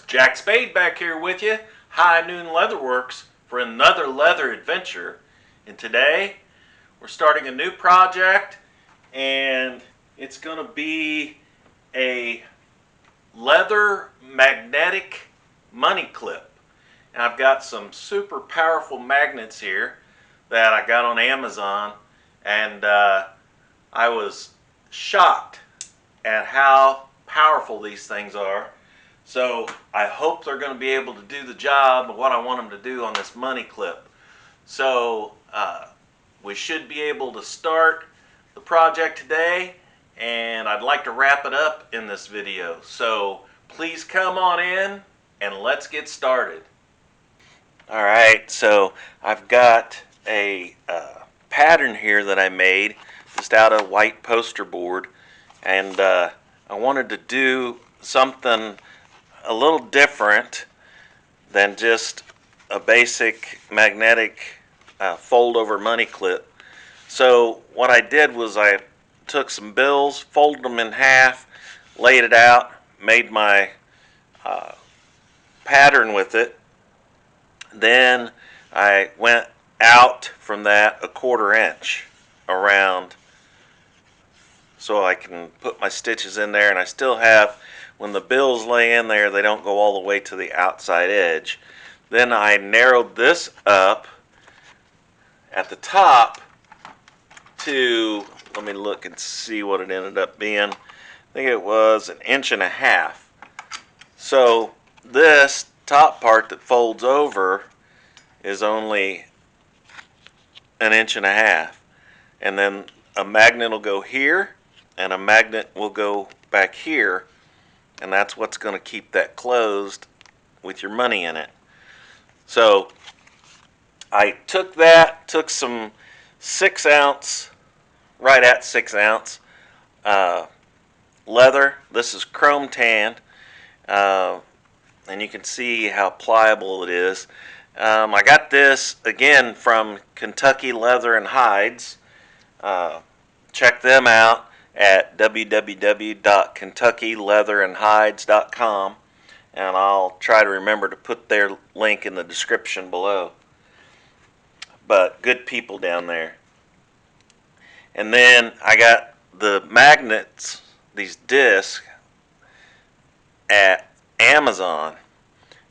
Jack Spade back here with you, High Noon Leatherworks, for another leather adventure. And today we're starting a new project, and it's going to be a leather magnetic money clip. And I've got some super powerful magnets here that I got on Amazon, and I was shocked at how powerful these things are. So I hope they're going to be able to do the job of what I want them to do on this money clip. So we should be able to start the project today, and I'd like to wrap it up in this video. So please come on in and let's get started. Alright, so I've got a pattern here that I made just out of white poster board, and I wanted to do something a little different than just a basic magnetic fold over money clip. So what I did was I took some bills, folded them in half, laid it out, made my pattern with it. Then I went out from that a 1/4 inch around so I can put my stitches in there, and I still have, when the bills lay in there, they don't go all the way to the outside edge. Then I narrowed this up at the top to, let me look and see what it ended up being. I think it was 1.5 inches. So this top part that folds over is only 1.5 inches, and then a magnet will go here and a magnet will go back here, and that's what's going to keep that closed with your money in it. So I took some 6 ounce, right at 6 ounce leather. This is chrome tanned, and you can see how pliable it is. I got this again from Kentucky Leather and Hides. Check them out at www.kentuckyleatherandhides.com, and I'll try to remember to put their link in the description below. But good people down there. And then I got the magnets, these discs, at Amazon,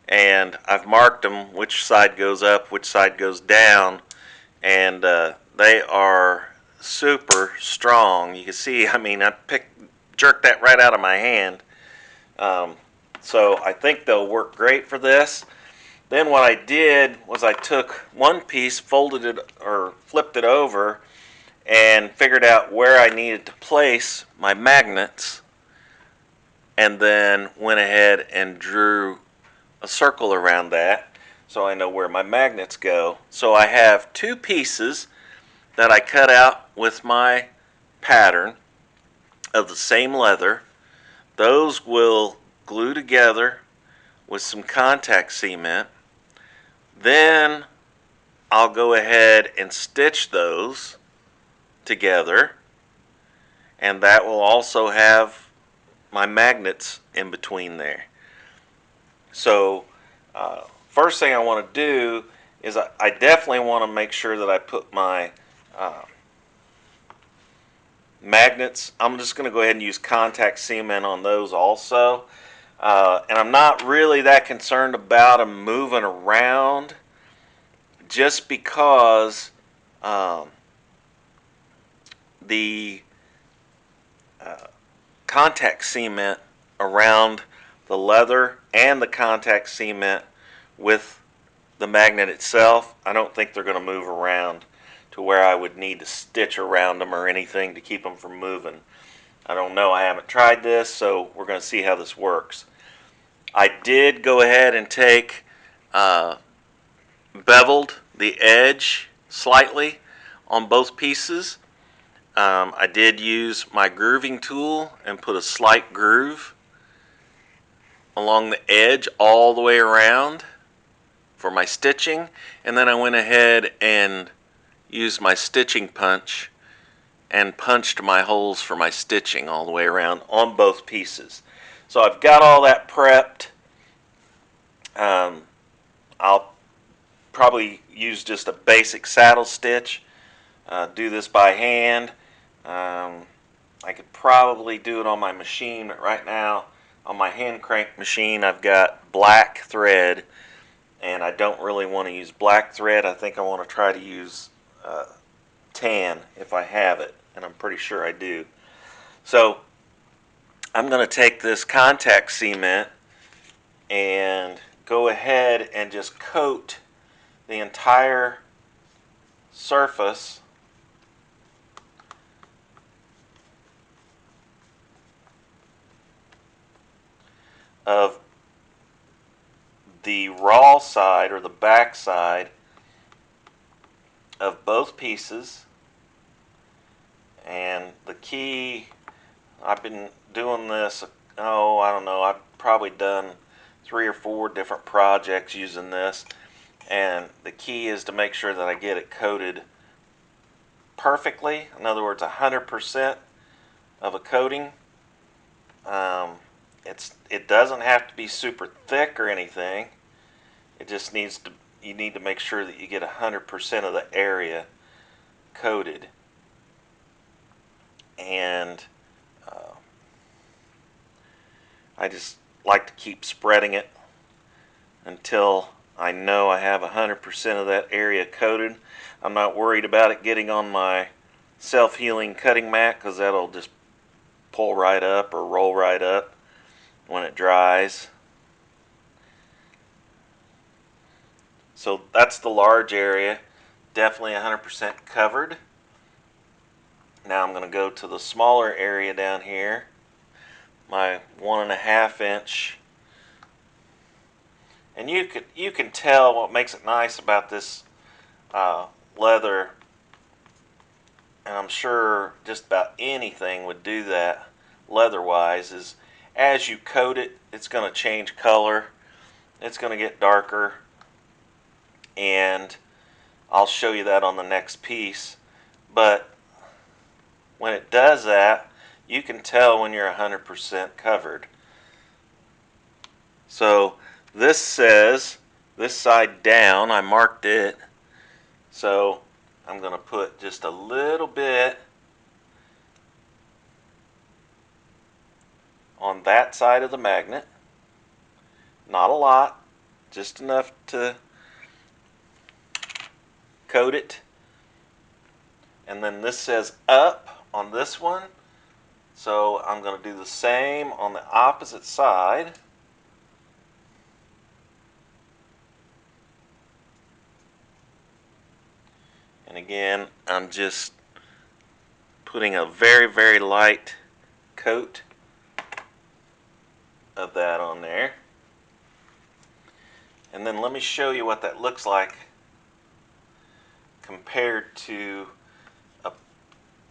and I've marked them, which side goes up, which side goes down, and they are super strong. You can see, I mean, I jerked that right out of my hand. So I think they'll work great for this. Then what I did was I took one piece, folded it or flipped it over, and figured out where I needed to place my magnets, and then went ahead and drew a circle around that so I know where my magnets go. So I have 2 pieces that I cut out with my pattern of the same leather. Those will glue together with some contact cement. Then I'll go ahead and stitch those together, and that will also have my magnets in between there. So first thing I want to do is I definitely want to make sure that I put my magnets. I'm just going to go ahead and use contact cement on those also, and I'm not really that concerned about them moving around, just because the contact cement around the leather and the contact cement with the magnet itself, I don't think they're going to move around to where I would need to stitch around them or anything to keep them from moving. I don't know, I haven't tried this, so we're going to see how this works. I did go ahead and take beveled the edge slightly on both pieces. I did use my grooving tool and put a slight groove along the edge all the way around for my stitching, and then I went ahead and used my stitching punch and punched my holes for my stitching all the way around on both pieces. So I've got all that prepped. I'll probably use just a basic saddle stitch. Do this by hand. I could probably do it on my machine, but right now on my hand crank machine I've got black thread, and I don't really want to use black thread. I think I want to try to use tan if I have it, and I'm pretty sure I do. So I'm going to take this contact cement and go ahead and just coat the entire surface of the raw side, or the back side, of both pieces. And the key, I've been doing this, I don't know, I've probably done 3 or 4 different projects using this, and the key is to make sure that I get it coated perfectly. In other words, 100% of a coating. It doesn't have to be super thick or anything. It just needs to, you need to make sure that you get 100% of the area coated. And I just like to keep spreading it until I know I have 100% of that area coated. I'm not worried about it getting on my self-healing cutting mat, because that'll just pull right up or roll right up when it dries. So that's the large area, definitely 100% covered. Now I'm going to go to the smaller area down here, my 1.5 inch. And you can tell what makes it nice about this leather, and I'm sure just about anything would do that leather-wise, is as you coat it, it's going to change color. It's going to get darker, and I'll show you that on the next piece. But when it does that, you can tell when you're 100% covered. So this says, this side down, I marked it, so I'm going to put just a little bit on that side of the magnet. Not a lot, just enough to coat it. And then this says up on this one, so I'm going to do the same on the opposite side. And again, I'm just putting a very, very light coat of that on there. And then let me show you what that looks like compared to a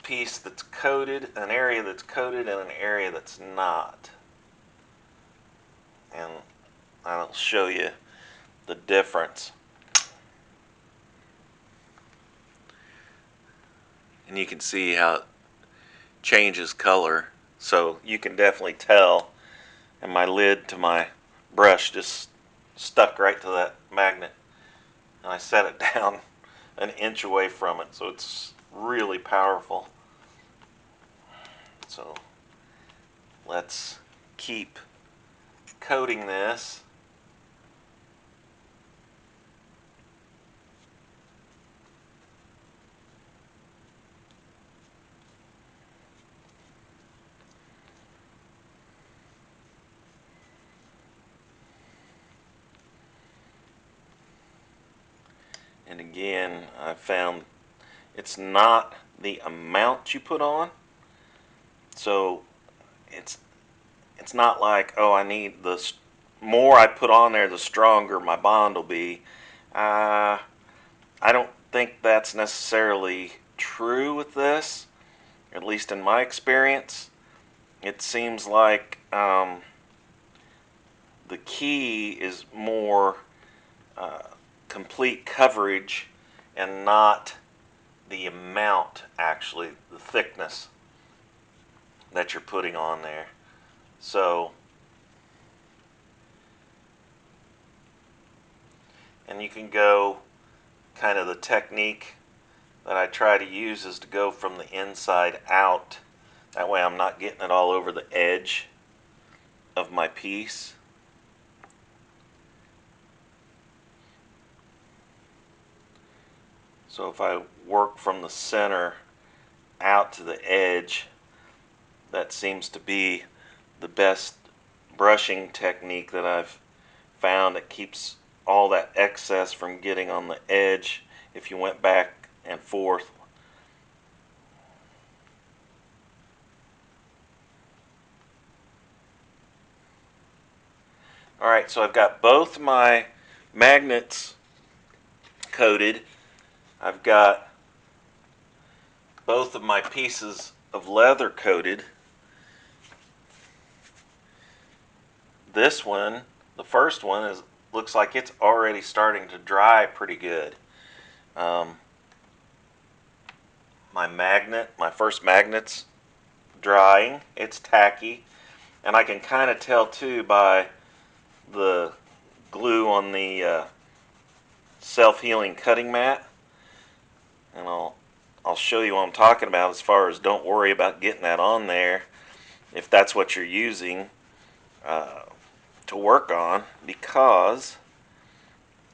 piece that's coated, an area that's coated, and an area that's not. And I'll show you the difference. And you can see how it changes color, so you can definitely tell. And my lid to my brush just stuck right to that magnet, and I set it down an inch away from it, so it's really powerful. So let's keep coating this. And again, I found it's not the amount you put on. So it's not like, oh, I need the more I put on there, the stronger my bond will be. I don't think that's necessarily true with this, at least in my experience. It seems like the key is more complete coverage, and not the amount, actually, the thickness that you're putting on there. So And you can go, kind of the technique that I try to use is to go from the inside out. That way I'm not getting it all over the edge of my piece. So if I work from the center out to the edge, that seems to be the best brushing technique that I've found. It keeps all that excess from getting on the edge if you went back and forth. Alright, so I've got both my magnets coated. I've got both of my pieces of leather coated. This one, the first one, looks like it's already starting to dry pretty good. My first magnet's drying. It's tacky, and I can kind of tell too by the glue on the self-healing cutting mat. And I'll show you what I'm talking about as far as don't worry about getting that on there if that's what you're using to work on, because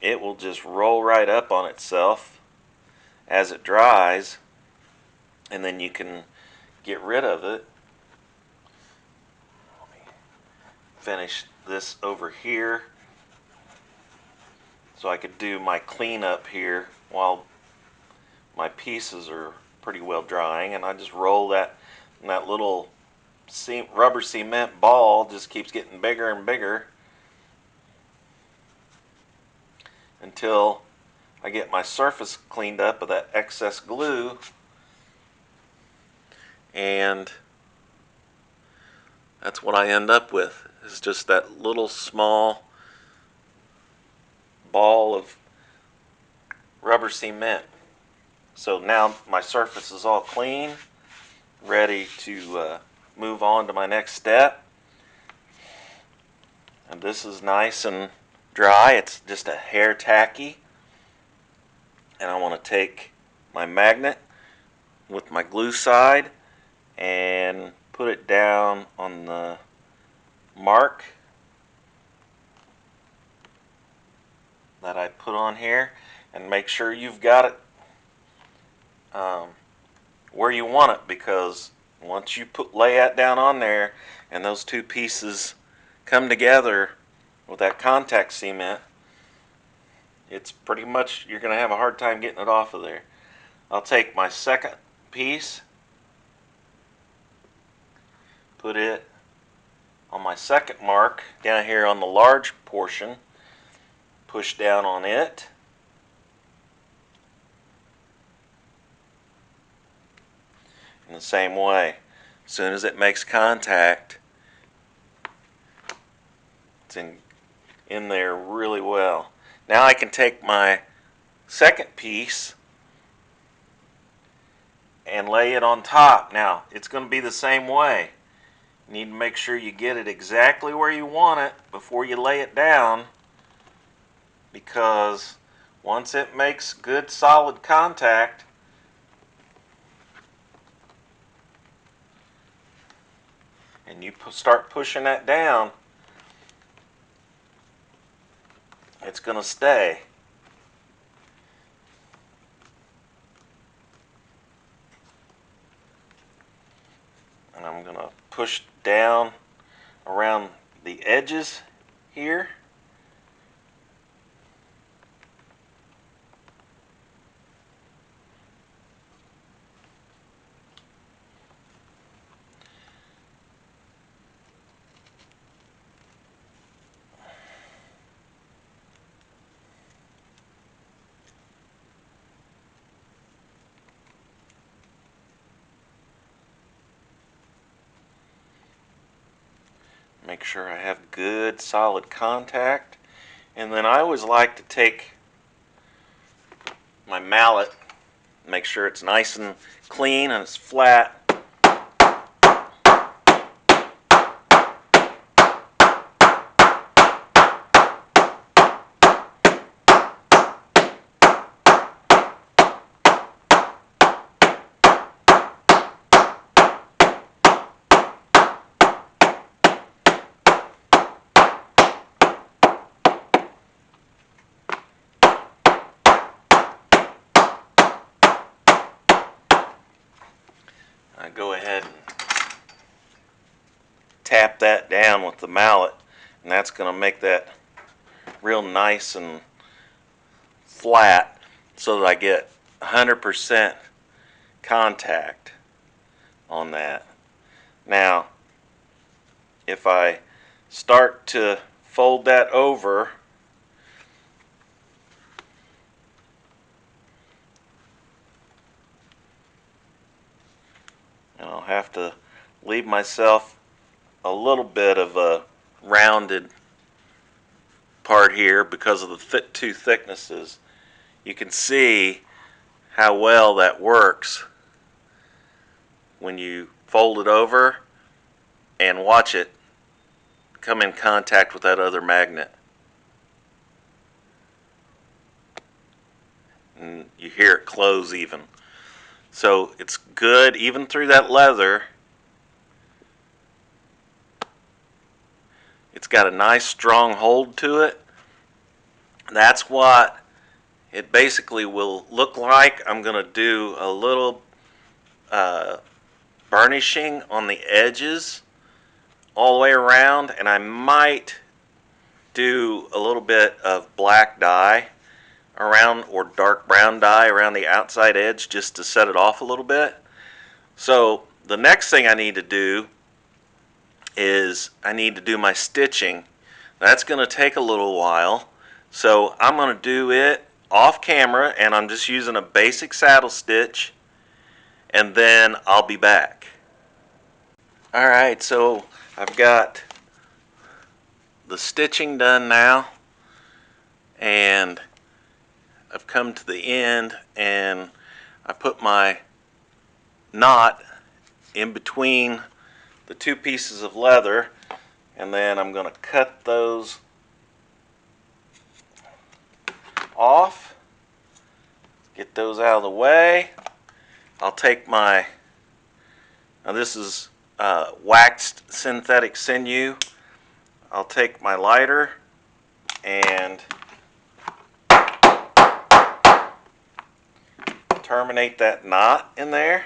it will just roll right up on itself as it dries, and then you can get rid of it. Let me finish this over here so I could do my cleanup here while my pieces are pretty well drying. And I just roll that, and that little rubber cement ball just keeps getting bigger and bigger until I get my surface cleaned up of that excess glue. And that's what I end up with, is just that little small ball of rubber cement. So now my surface is all clean, ready to move on to my next step. And this is nice and dry. It's just a hair tacky. And I want to take my magnet with my glue side and put it down on the mark that I put on here, and make sure you've got it where you want it, because once you lay that down on there and those two pieces come together with that contact cement, it's pretty much, you're going to have a hard time getting it off of there. I'll take my second piece, put it on my second mark down here on the large portion, push down on it, in the same way. As soon as it makes contact, it's in there really well. Now I can take my second piece and lay it on top. Now it's going to be the same way. You need to make sure you get it exactly where you want it before you lay it down, because once it makes good solid contact, and you start pushing that down, it's going to stay. And I'm going to push down around the edges here. Make sure I have good solid contact. And then I always like to take my mallet, make sure it's nice and clean and it's flat. I go ahead and tap that down with the mallet, and that's going to make that real nice and flat so that I get 100% contact on that. Now, if I start to fold that over, and I'll have to leave myself a little bit of a rounded part here because of the two thicknesses. You can see how well that works when you fold it over and watch it come in contact with that other magnet. And you hear it close even. So it's good even through that leather. It's got a nice strong hold to it. That's what it basically will look like. I'm going to do a little burnishing on the edges all the way around, and I might do a little bit of black dye around, or dark brown dye around the outside edge, just to set it off a little bit. So the next thing I need to do is I need to do my stitching. That's going to take a little while, so I'm going to do it off camera, and I'm just using a basic saddle stitch, and then I'll be back. Alright, so I've got the stitching done now, and I've come to the end, and I put my knot in between the two pieces of leather, and then I'm going to cut those off, get those out of the way. I'll take my, now this is waxed synthetic sinew. I'll take my lighter and terminate that knot in there.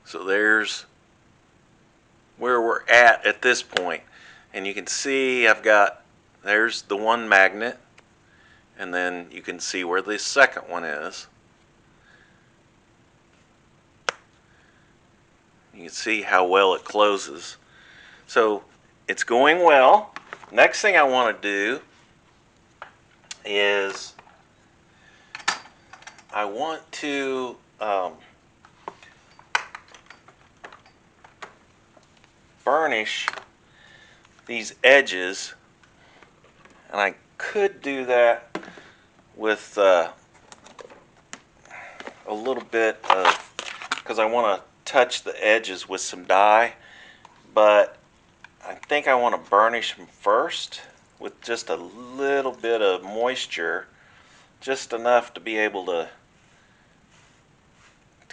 So there's where we're at this point. And you can see I've got, there's the one magnet, and then you can see where the second one is. You can see how well it closes. So it's going well. Next thing I want to do is I want to burnish these edges, and I could do that with a little bit of, because I want to touch the edges with some dye, but I think I want to burnish them first with just a little bit of moisture, just enough to be able to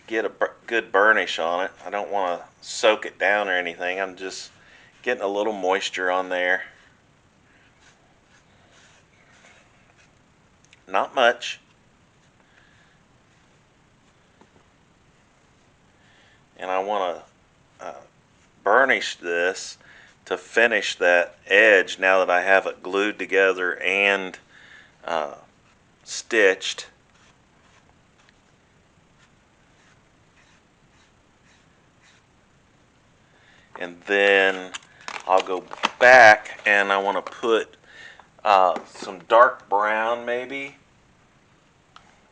get a good burnish on it. I don't want to soak it down or anything. I'm just getting a little moisture on there. Not much. And I want to burnish this to finish that edge now that I have it glued together and stitched. And then I'll go back and I want to put some dark brown maybe.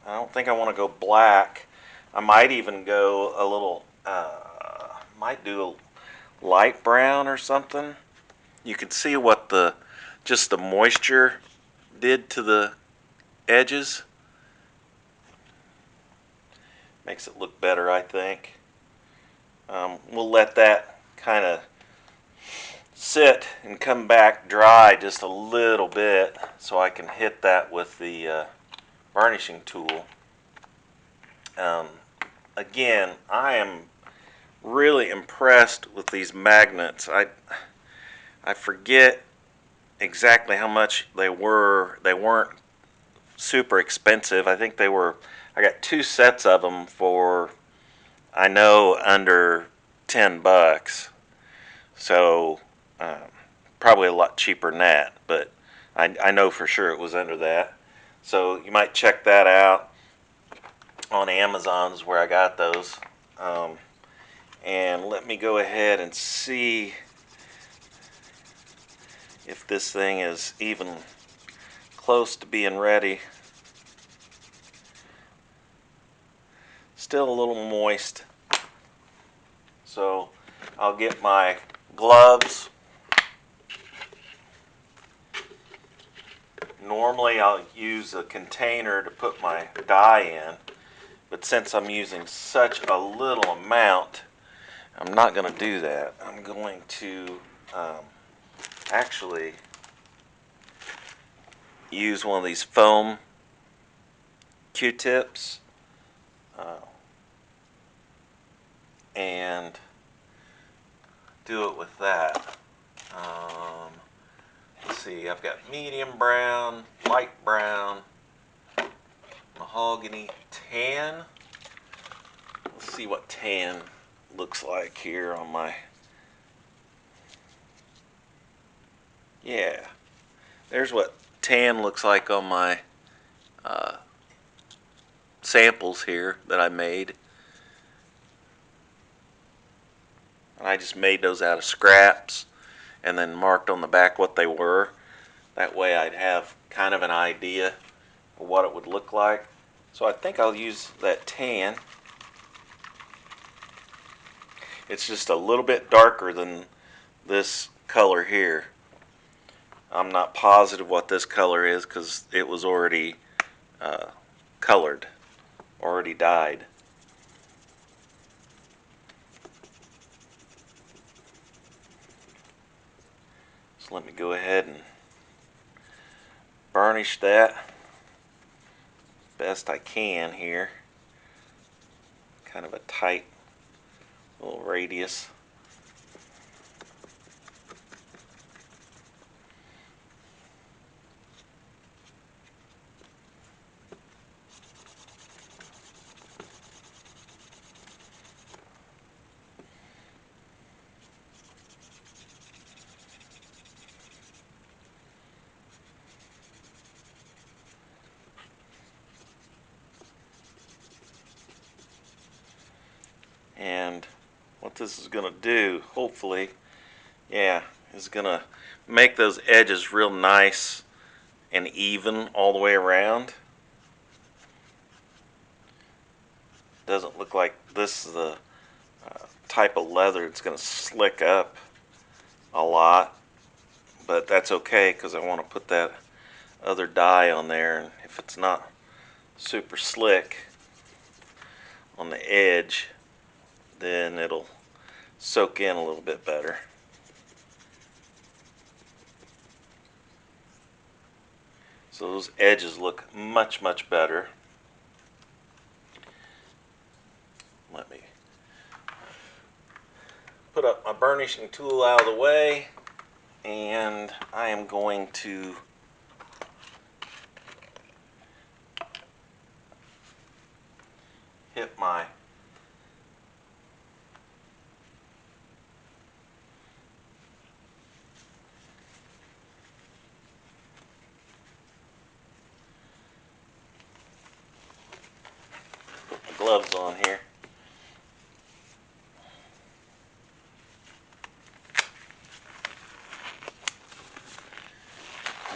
I don't think I want to go black. I might even go a little, might do a light brown or something. You can see what just the moisture did to the edges. Makes it look better, I think. We'll let that kind of sit and come back dry just a little bit so I can hit that with the varnishing tool. Again, I am really impressed with these magnets. I forget exactly how much they were. They weren't super expensive. I think I got 2 sets of them for, I know, under $10. So probably a lot cheaper than that, but I know for sure it was under that. So you might check that out on Amazon's where I got those. And let me go ahead and see if this thing is even close to being ready. Still a little moist. So I'll get my gloves. Normally I'll use a container to put my dye in, but since I'm using such a little amount, I'm not going to do that. I'm going to actually use one of these foam Q-tips and do it with that. Let's see, I've got medium brown, light brown, mahogany, tan. Let's see what tan looks like here on my, yeah, there's what tan looks like on my samples here that I made. And I just made those out of scraps and then marked on the back what they were. That way I'd have kind of an idea of what it would look like. So I think I'll use that tan. It's just a little bit darker than this color here. I'm not positive what this color is because it was already colored, already dyed. So let me go ahead and burnish that best I can here. Kind of a tight little radius. And what this is going to do, hopefully, yeah, is going to make those edges real nice and even all the way around. Doesn't look like this is the type of leather that's going to slick up a lot, but that's okay because I want to put that other dye on there, and if it's not super slick on the edge, then it'll soak in a little bit better. So those edges look much, much better. Let me put up my burnishing tool out of the way, and I am going to hit my gloves on here.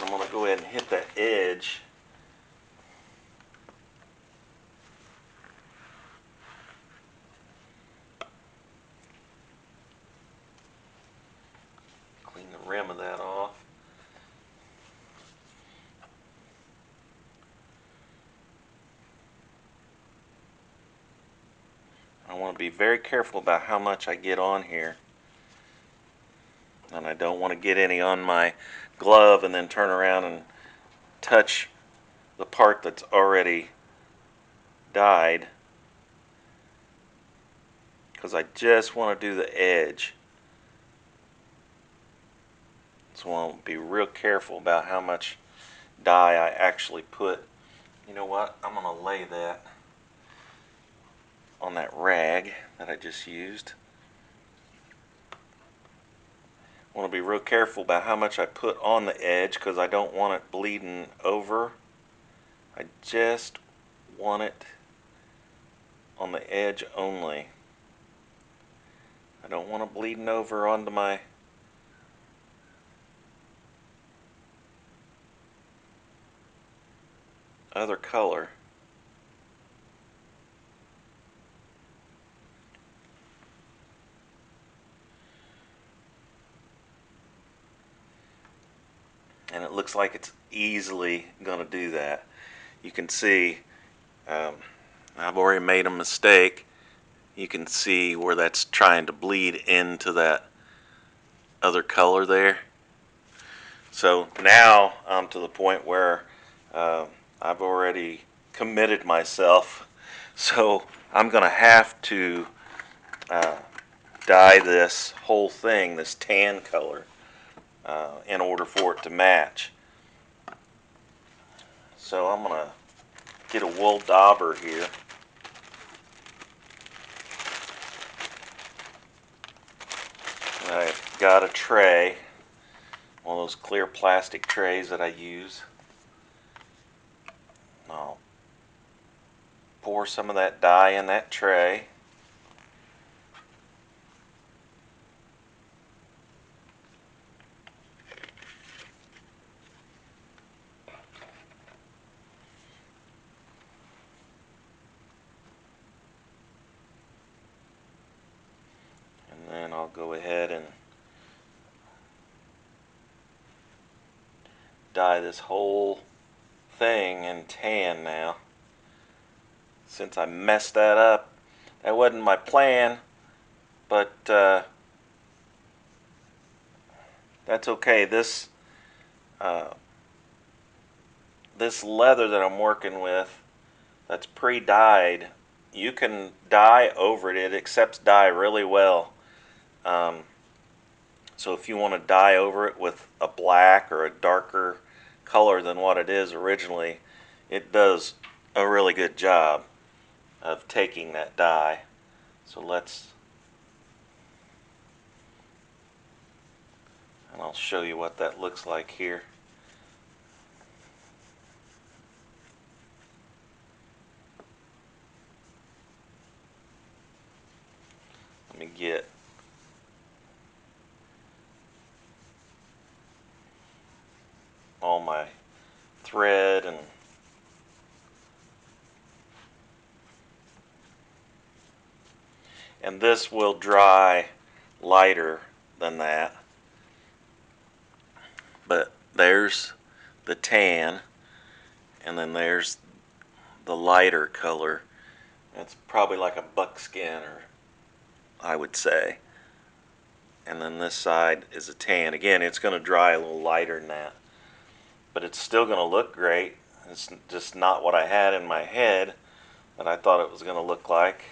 I'm going to go ahead and hit that edge. Clean the rim of that off. I want to be very careful about how much I get on here. And I don't want to get any on my glove and then turn around and touch the part that's already dyed, because I just want to do the edge. So I want to be real careful about how much dye I actually put You know what? I'm going to lay that on that rag that I just used. I want to be real careful about how much I put on the edge because I don't want it bleeding over. I just want it on the edge only. I don't want it bleeding over onto my other color. And it looks like it's easily going to do that. You can see I've already made a mistake. You can see where that's trying to bleed into that other color there. So now I'm to the point where I've already committed myself. So I'm going to have to dye this whole thing, this tan color, in order for it to match. So I'm going to get a wool dauber here. And I've got a tray, one of those clear plastic trays that I use. I'll pour some of that dye in that tray. And then I'll go ahead and dye this whole thing in tan now. Since I messed that up, that wasn't my plan, but that's okay. This leather that I'm working with, that's pre-dyed, you can dye over it. It accepts dye really well. So if you want to dye over it with a black or a darker color than what it is originally, it does a really good job of taking that dye. So and I'll show you what that looks like here. Let me get all my thread and this will dry lighter than that. But there's the tan, and then there's the lighter color. It's probably like a buckskin, or I would say. And then this side is a tan. Again, it's going to dry a little lighter than that, but it's still going to look great. It's just not what I had in my head that I thought it was going to look like.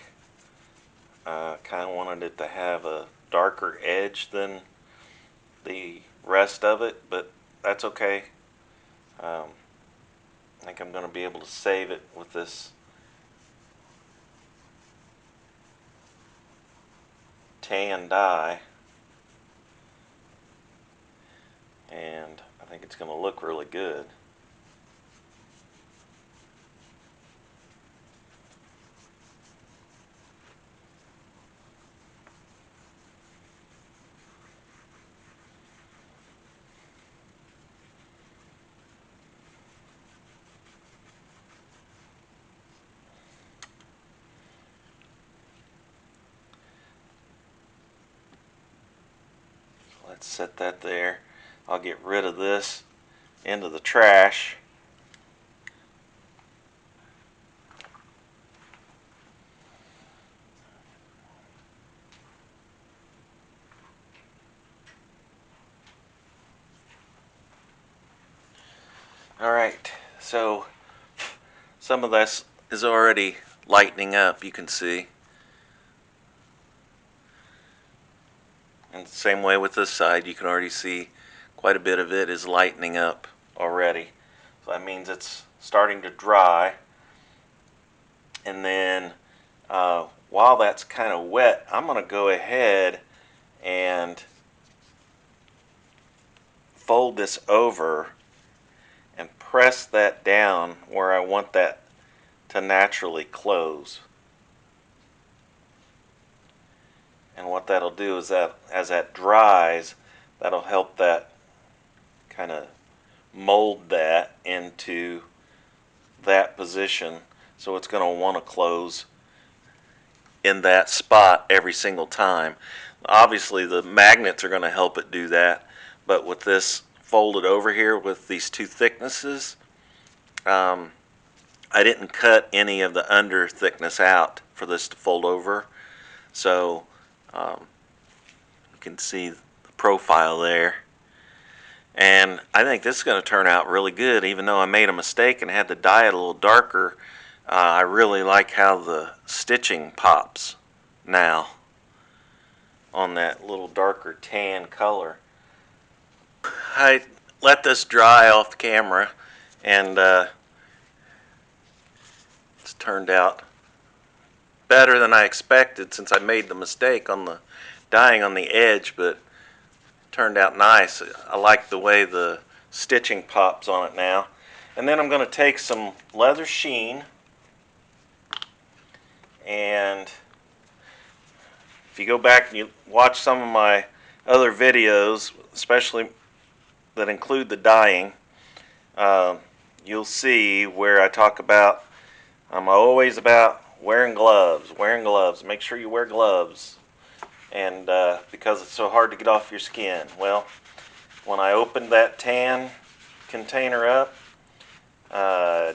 Kind of wanted it to have a darker edge than the rest of it, but that's okay. I think I'm going to be able to save it with this tan dye, and I think it's going to look really good. Let's set that there. I'll get rid of this into the trash. Alright, so some of this is already lightening up, you can see. And the same way with this side, you can already see quite a bit of it is lightening up already. So that means it's starting to dry. And then while that's kind of wet, I'm going to go ahead and fold this over and press that down where I want that to naturally close. And what that'll do is that as that dries, that'll help that kind of mold that into that position, so it's going to want to close in that spot every single time. Obviously the magnets are going to help it do that, but with this folded over here with these two thicknesses, I didn't cut any of the under thickness out for this to fold over, so you can see the profile there. And I think this is going to turn out really good, even though I made a mistake and had to dye it a little darker. I really like how the stitching pops now on that little darker tan color. I let this dry off camera, and it's turned out better than I expected, since I made the mistake on the dyeing on the edge, but it turned out nice. I like the way the stitching pops on it now. And then I'm going to take some leather sheen, and if you go back and you watch some of my other videos, especially that include the dyeing, you'll see where I talk about, I'm always about wearing gloves. Make sure you wear gloves, and because it's so hard to get off your skin. Well, when I opened that tan container up,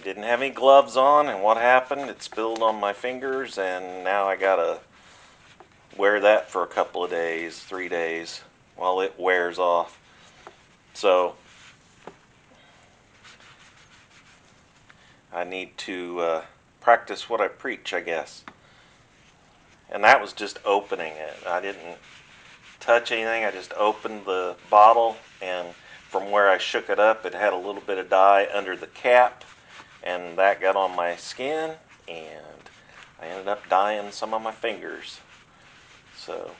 didn't have any gloves on, and what happened? It spilled on my fingers, and now I gotta wear that for a couple of days, 3 days, while it wears off. So I need to practice what I preach, I guess. And that was just opening it. I didn't touch anything. I just opened the bottle, and from where I shook it up, it had a little bit of dye under the cap, and that got on my skin, and I ended up dyeing some of my fingers. So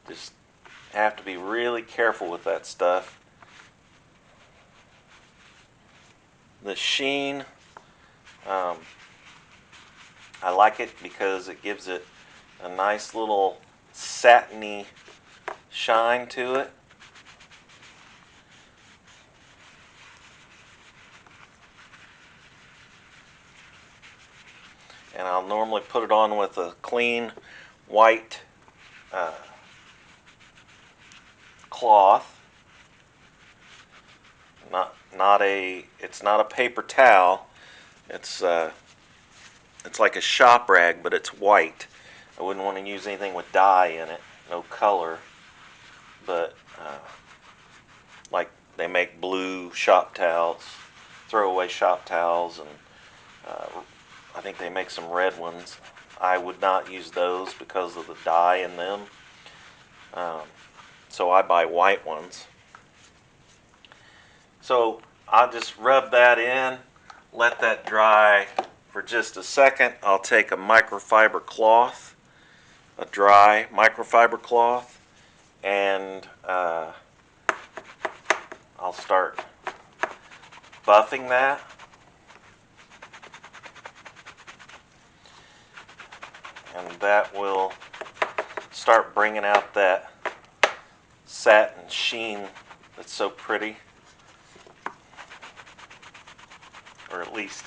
just have to be really careful with that stuff. The sheen, I like it because it gives it a nice little satiny shine to it. And I'll normally put it on with a clean white cloth. It's not a paper towel. It's like a shop rag, but it's white. I wouldn't want to use anything with dye in it, no color. But like they make blue shop towels, throwaway shop towels, and I think they make some red ones. I would not use those because of the dye in them. So I buy white ones. So I'll just rub that in, let that dry for just a second. I'll take a microfiber cloth, a dry microfiber cloth, and I'll start buffing that. And that will start bringing out that satin sheen that's so pretty. Or at least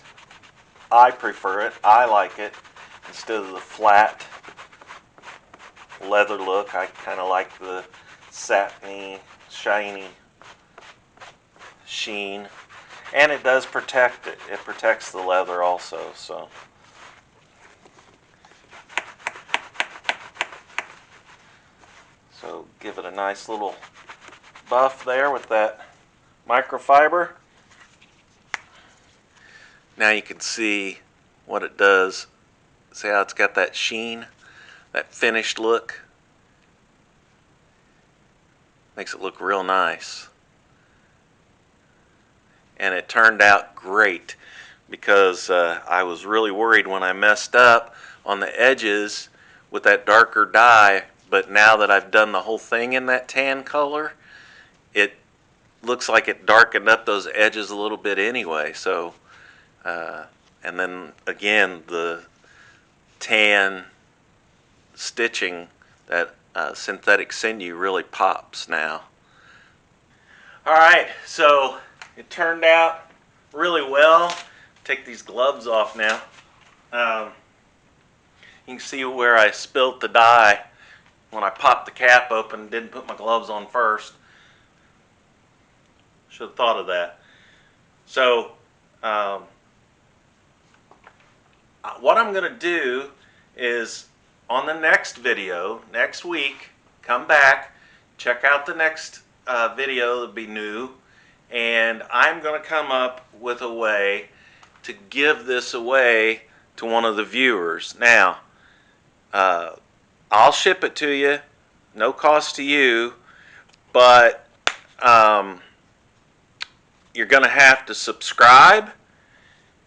I prefer it. I like it instead of the flat leather look. I kind of like the satiny, shiny sheen. And it does protect it. It protects the leather also. So give it a nice little buff there with that microfiber. Now you can see what it does. See how it's got that sheen, that finished look? Makes it look real nice. and it turned out great because I was really worried when I messed up on the edges with that darker dye, but now that I've done the whole thing in that tan color, it looks like it darkened up those edges a little bit anyway. So and then again, the tan stitching, that synthetic sinew really pops now. Alright, so it turned out really well. Take these gloves off now. You can see where I spilt the dye when I popped the cap open and didn't put my gloves on first. Should have thought of that. So what I'm going to do is on the next video, next week, come back, check out the next video that'll be new, and I'm going to come up with a way to give this away to one of the viewers. Now, I'll ship it to you, no cost to you, but you're going to have to subscribe,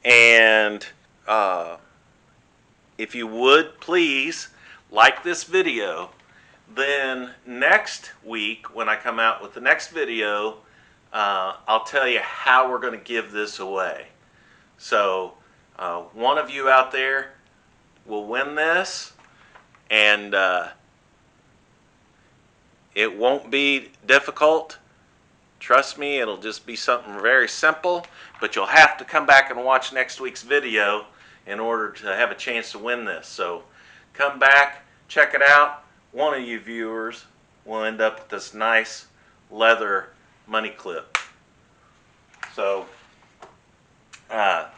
and if you would please like this video, then next week when I come out with the next video, I'll tell you how we're going to give this away. So one of you out there will win this, and it won't be difficult. Trust me, it'll just be something very simple, but you'll have to come back and watch next week's video in order to have a chance to win this. So come back, check it out. One of you viewers will end up with this nice leather money clip. So I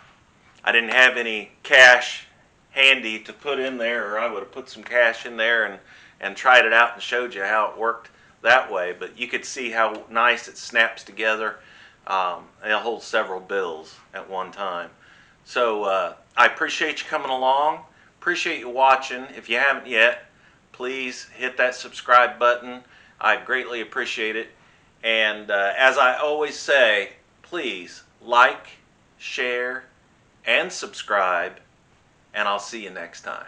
didn't have any cash handy to put in there, or I would have put some cash in there and tried it out and showed you how it worked that way. But you could see how nice it snaps together. It'll hold several bills at one time. So I appreciate you coming along. Appreciate you watching. If you haven't yet, please hit that subscribe button. I greatly appreciate it. And as I always say, please like, share, and subscribe, and I'll see you next time.